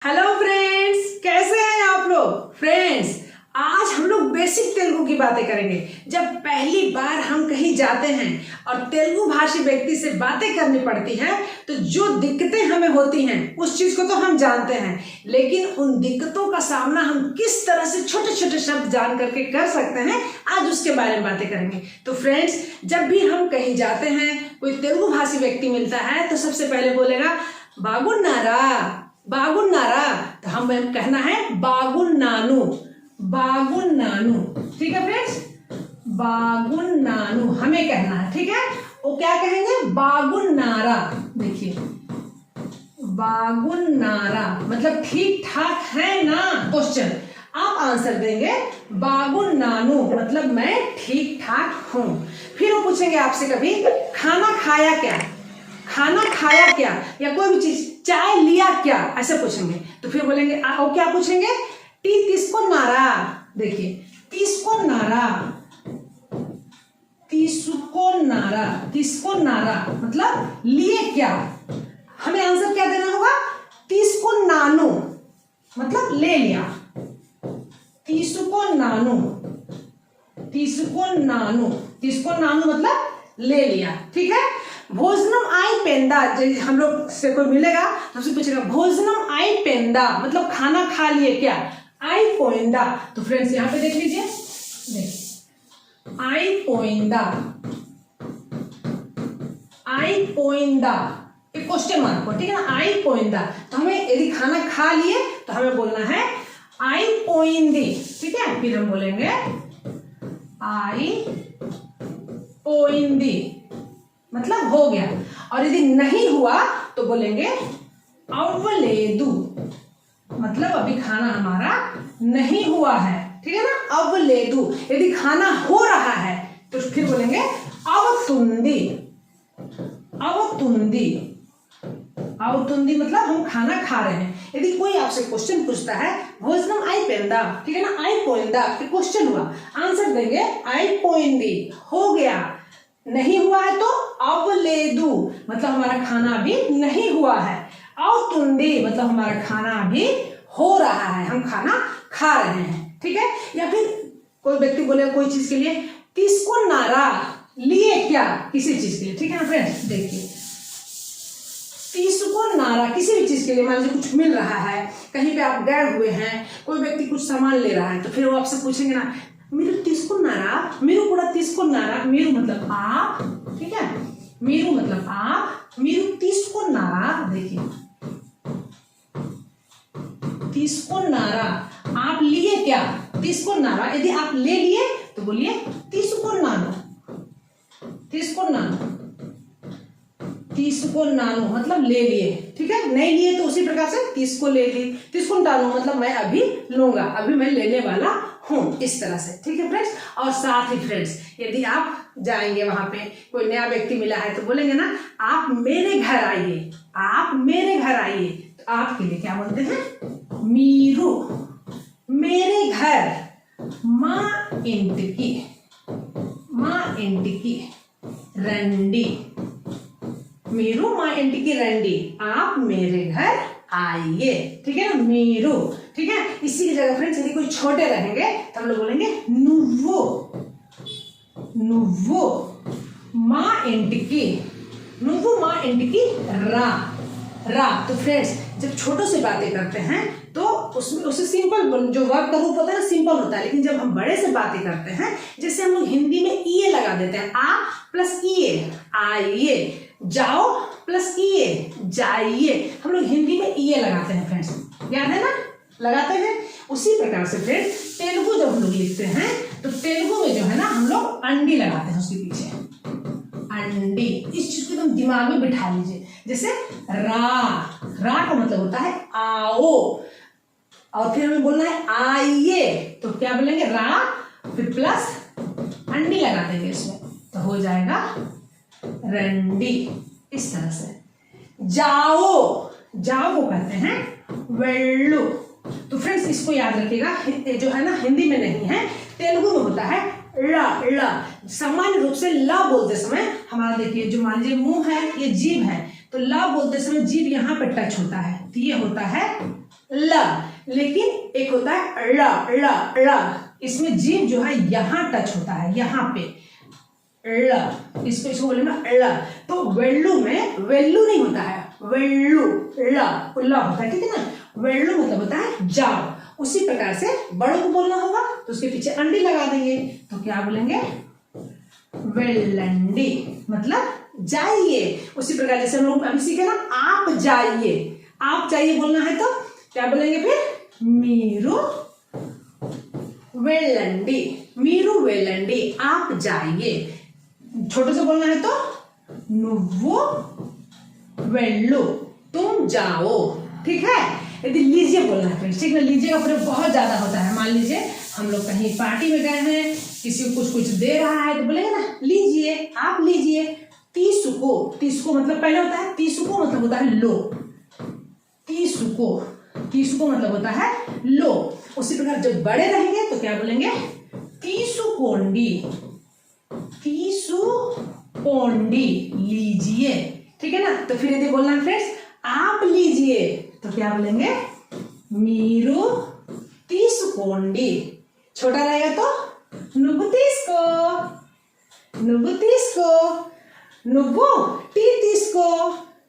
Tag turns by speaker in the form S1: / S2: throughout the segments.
S1: Hello friends, कैसे हैं आप लोग। फ्रेंड्स, आज हम लोग बेसिक तेलुगु की बातें करेंगे। जब पहली बार हम कहीं जाते हैं और तेलुगु भाषी व्यक्ति से बातें करनी पड़ती हैं तो जो दिक्कतें हमें होती हैं उस चीज को तो हम जानते हैं, लेकिन उन दिक्कतों का सामना हम किस तरह से छोटे छोटे शब्द जान करके कर सकते हैं, आज उसके बारे में बातें करेंगे। तो फ्रेंड्स, जब भी हम कहीं जाते हैं, कोई तेलुगु भाषी व्यक्ति मिलता है तो सबसे पहले बोलेगा बागुन्नारा, बागुन्नारा। तो हम कहना है बागुन्नानु, बागुन्नानु। ठीक है फ्रेंड्स, बागुन्नानु हमें कहना है। ठीक है, वो क्या कहेंगे, बागुन्नारा। देखिए, बागुन्नारा मतलब ठीक ठाक है ना, क्वेश्चन आप आंसर देंगे बागुन्नानु मतलब मैं ठीक ठाक हूं। फिर वो पूछेंगे आपसे कभी खाना खाया क्या, खाना खाया क्या, या कोई भी चीज, चाय लिया क्या, ऐसे पूछेंगे। तो फिर बोलेंगे और क्या पूछेंगे, टी तीसको नारा। देखिए, तीसको नारा, तीसको नारा, तीसको नारा मतलब लिए क्या। हमें आंसर क्या देना होगा, तीसको नानु मतलब ले लिया, तीसको नानु, तीसको नानु, तीसको नानु मतलब ले लिया। ठीक है, भोजनम आई पेंदा, हम लोग से कोई मिलेगा तो उससे पूछेगा भोजनम आई पेंदा मतलब खाना खा लिए क्या, आई पोइंदा। तो फ्रेंड्स यहाँ पे देख लीजिए, देखिए आई पोइंदा, आई पोइंदा एक क्वेश्चन मार्क हो। ठीक है ना, आई पोइंदा। तो हमें यदि खाना खा लिए तो हमें बोलना है आई पोइंदी। ठीक है, फिर हम बोलेंगे आई पोइंदी मतलब हो गया। और यदि नहीं हुआ तो बोलेंगे अवलेदु मतलब अभी खाना हमारा नहीं हुआ है। ठीक है ना, अवलेदु। यदि खाना हो रहा है तो फिर बोलेंगे अवतुंदी, अवतुंदी, अवतुंदी मतलब हम खाना खा रहे हैं। यदि कोई आपसे क्वेश्चन पूछता है भोजनम आई पेंदा, ठीक है ना, आई पोइंदा, क्वेश्चन हुआ, आंसर देंगे आई पोइंदी, हो गया। नहीं हुआ है तो अवलेदु मतलब हमारा खाना अभी नहीं हुआ है, अवतुंदी मतलब हमारा खाना अभी हो रहा है, हम खाना खा रहे हैं। ठीक है, या फिर कोई व्यक्ति बोले कोई चीज के लिए तीसको नारा, लिए क्या, किसी चीज के लिए। ठीक है ना फ्रेंड्स, देखिए तीसको नारा किसी भी चीज के लिए, मान लीजिए कुछ मिल रहा है, कहीं पे आप गए हुए हैं, कोई व्यक्ति कुछ सामान ले रहा है तो फिर वो आपसे पूछेंगे ना మీరు తీసుకున్నారా, మీరు కూడా తీసుకున్నారా, మీరు मतलब आप, ठीक है, మీరు मतलब आप, మీరు తీసుకున్నారా। देखिए తీసుకున్నారా आप लिए क्या, తీసుకున్నారా। यदि आप ले लिए तो बोलिए తీసుకున్నాను, తీసుకున్నాను, తీసుకున్నాను मतलब ले लिए। ठीक है, नहीं लिए तो उसी प्रकार से तीसको ले ली, తీసుకుంటాను मतलब मैं अभी लूंगा, अभी मैं लेने वाला हूं, इस तरह से। ठीक है फ्रेंड्स, और साथ ही फ्रेंड्स, यदि आप जाएंगे वहां पे कोई नया व्यक्ति मिला है तो बोलेंगे ना आप मेरे घर आइए, आप मेरे घर आइए। तो आपके लिए क्या बोलते हैं, मीरू, मेरे घर, माँ इंटिकी, माँ इंटिकी रंडी, मीरू माँ इंटिकी रंडी, आप मेरे घर आइए। ठीक है ना, मीरू। ठीक है, इसी की जगह फ्रेंड्स यदि कोई छोटे रहेंगे तो हम लोग बोलेंगे नुव्वो, नुव्वो माँ इंटिकी, नुव्वो माँ इंटिकी रा, रा। तो फ्रेंड्स जब छोटों से बातें करते हैं तो उसमें उससे सिंपल जो वर्ब का रूप होता है ना, सिंपल होता है, लेकिन जब हम बड़े से बातें करते हैं, जैसे हम लोग हिंदी में ईए लगा देते हैं, आ प्लस ईए, आइए, जाओ प्लस ईए, जाइए, हम लोग हिंदी में ईए लगाते हैं फ्रेंड्स, याद है ना, लगाते हैं। उसी प्रकार से फ्रेंड्स तेलुगु जब हम लोग लिखते हैं तो तेलुगु में जो है ना हम लोग अंडी लगाते हैं उसके पीछे, अंडी। इस चीज को एकदम दिमाग में बिठा लीजिए। जैसे रा, रा का मतलब होता है आओ, और फिर हमें बोलना है आइए, तो क्या बोलेंगे रा, फिर प्लस अंडी लगा देंगे इसमें, तो हो जाएगा रंडी। इस तरह से जाओ, जाओ को कहते हैं वेल्लू। तो फ्रेंड्स इसको याद रखिएगा, जो है ना हिंदी में नहीं है, तेलुगु में होता है ला, ला। सामान्य रूप से ला बोलते समय हमारा देखिए, जो मान लीजिए मुंह है, ये जीभ है, तो ला बोलते समय जीभ यहाँ पे टच होता है, तो ये होता है ल, लेकिन एक होता है ड़ ड़ ड़, इसमें जीभ जो है यहाँ टच होता है, यहाँ पे ड़, इसको बोलेंगे ड़। तो वेल्लू में वेल्लू नहीं होता है, वेल्लू ला होता है, ठीक है ना। वेल्लू मतलब होता है जाओ। उसी प्रकार से बड़ों को बोलना होगा तो उसके पीछे अंडी लगा देंगे, तो क्या बोलेंगे, वेल्लंडी, मतलब जाइए। उसी प्रकार जैसे हम लोग अभी सीखे ना, आप जाइए, आप जाइए बोलना है तो क्या बोलेंगे फिर, मीरू वेल्लंडी, मीरू वेल्लंडी, आप जाइए। छोटे से बोलना है तो नुव्वु वेल्लू, तुम जाओ, ठीक है। यदि लीजिए बोलना है फ्रेंड्स, ठीक है, लीजिए का प्रयोग बहुत ज्यादा होता है। मान लीजिए हम लोग कहीं पार्टी में गए हैं, किसी को कुछ दे रहा है तो बोलेंगे ना लीजिए, आप लीजिए। तीसुको, तीसुको मतलब पहले होता है, तीसुको मतलब होता है लो, तीसुको, तीसुको मतलब होता है लो। उसी प्रकार जब बड़े रहेंगे तो क्या बोलेंगे, तीसुकोंडी, तीसुकोंडी, लीजिए, ठीक है ना। तो फिर यदि बोलना है फ्रेंड्स आप लीजिए तो क्या बोलेंगे, मीरू तीसुकोंडी। छोटा रहेगा तो नुव्वु तीस्को, नुव्वु तीस्को, नुव्वु टी तीस्को,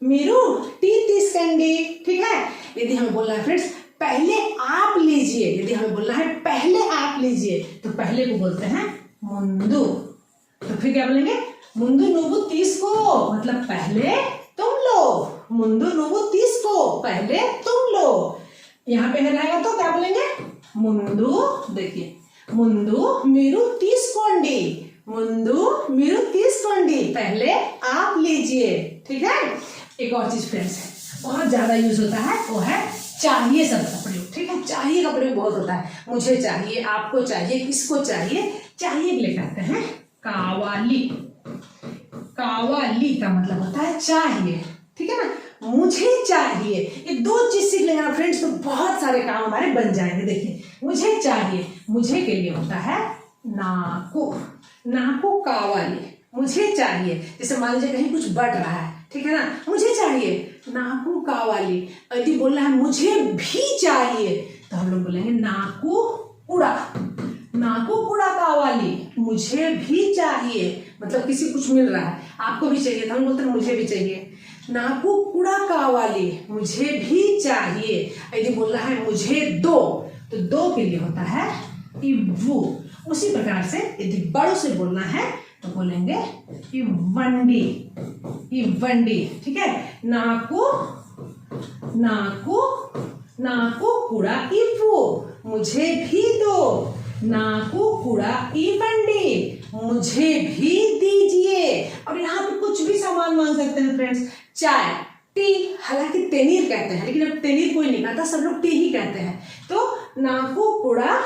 S1: मीरू टी तीस्कंडी, ठीक है। यदि हमें बोलना है फ्रेंड्स पहले आप लीजिए, यदि हमें बोलना है पहले आप लीजिए तो पहले को बोलते हैं मुंदु। तो फिर क्या बोलेंगे, मुंदु नुव्वु तीस्को, मतलब पहले तुम लो, मुंदु नुव्वु तीस्को, पहले तुम लो। यहाँ पे रहेगा तो क्या बोलेंगे, मुंदु, देखिए मुंदु मीरू तीस्कोंडी, मुंदु मीरू तीस्कोंडी, पहले आप लीजिए, ठीक है। एक और चीज फ्रेंड्स बहुत ज्यादा यूज होता है, वो है चाहिए शब्द का प्रयोग, ठीक है। चाहिए का प्रयोग बहुत होता है, मुझे चाहिए, आपको चाहिए, किसको चाहिए, चाहिए के लिए कहते हैं कावाली। कावाली का मतलब होता है चाहिए, ठीक है ना। मुझे चाहिए, ये दो चीज सीख लेंगे ना फ्रेंड्स तो बहुत सारे काम हमारे बन जाएंगे। देखिए मुझे चाहिए, मुझे के लिए होता है नाकू, नाकू कावाली, मुझे चाहिए। जैसे मान लीजिए कहीं कुछ बढ़ रहा है, ठीक है ना, मुझे चाहिए, नाकू कावाली। यदि बोलना है मुझे भी चाहिए तो हम लोग बोलेंगे नाकू कुड़ा, नाकू कुड़ा कावाली, मुझे भी चाहिए, मतलब किसी कुछ मिल रहा है, आपको भी चाहिए तो हम बोलते हैं मुझे भी चाहिए, नाकू कुड़ा कावाली, मुझे भी चाहिए। यदि बोलना है मुझे दो तो दो के लिए होता है इव्वू। उसी प्रकार से यदि बड़ों से बोलना है तो बोलेंगे इव्वंडी, इव्वंडी, ठीक है। नाकू, नाकू, नाकू कुड़ा इव्वू, मुझे भी दो, नाकू कुड़ा इव्वंडी, मुझे भी दीजिए। और यहाँ पे कुछ भी सामान मांग सकते हैं फ्रेंड्स, चाय, टी, हालांकि तेनीर कहते हैं लेकिन अब तेनीर कोई नहीं कहता, सब लोग टी ही कहते हैं। तो नाकू कुड़ा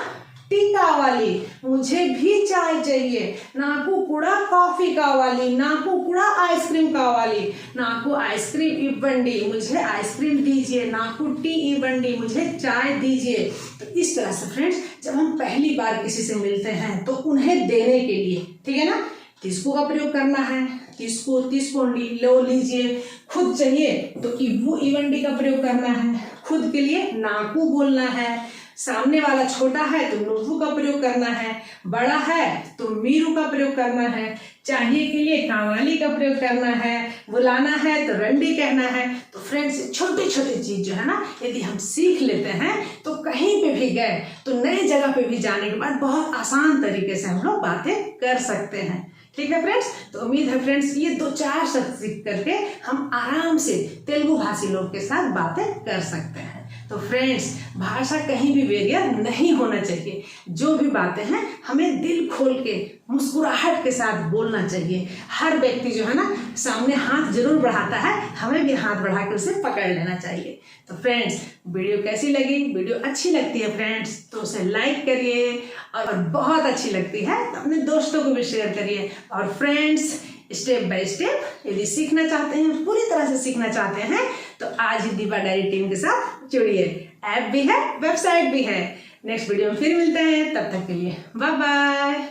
S1: टी कावाली, मुझे भी चाय चाहिए, नाकू कुड़ा कॉफी कावाली, नाकू कुड़ा आइसक्रीम कावाली, नाकू आइसक्रीम इव्वंडी, मुझे आइसक्रीम दीजिए, नाकू टी इव्वंडी, मुझे चाय दीजिए। तो इस तरह से फ्रेंड्स जब हम पहली बार किसी से मिलते हैं तो उन्हें देने के लिए, ठीक है ना, तीस्को का प्रयोग करना है, तीस्को, तीस्कोंडी, लो लीजिए। खुद चाहिए तो इव्वू इव्वंडी का प्रयोग करना है, खुद के लिए नाकू बोलना है, सामने वाला छोटा है तो नुव्वु का प्रयोग करना है, बड़ा है तो मीरू का प्रयोग करना है, चाहिए के लिए कावाली का प्रयोग करना है, बुलाना है तो रंडी कहना है। तो फ्रेंड्स छोटी छोटी चीज जो है ना यदि हम सीख लेते हैं तो कहीं पे भी गए तो नई जगह पे भी जाने के बाद बहुत आसान तरीके से हम लोग बातें कर सकते हैं, ठीक है फ्रेंड्स। तो उम्मीद है फ्रेंड्स ये 2-4 शब्द सीख करके हम आराम से तेलुगु भाषी लोग के साथ बातें कर सकते हैं। तो फ्रेंड्स भाषा कहीं भी बैरियर नहीं होना चाहिए, जो भी बातें हैं हमें दिल खोल के मुस्कुराहट के साथ बोलना चाहिए। हर व्यक्ति जो है ना सामने हाथ जरूर बढ़ाता है, हमें भी हाथ बढ़ा के उसे पकड़ लेना चाहिए। तो फ्रेंड्स वीडियो कैसी लगी, वीडियो अच्छी लगती है फ्रेंड्स तो उसे लाइक करिए, और बहुत अच्छी लगती है तो अपने दोस्तों को भी शेयर करिए। और फ्रेंड्स स्टेप बाय स्टेप यदि सीखना चाहते हैं, पूरी तरह से सीखना चाहते हैं तो आज ही दीपा डायरी टीम के साथ जुड़िए। ऐप भी है, वेबसाइट भी है। नेक्स्ट वीडियो में फिर मिलते हैं, तब तक के लिए बाय बाय।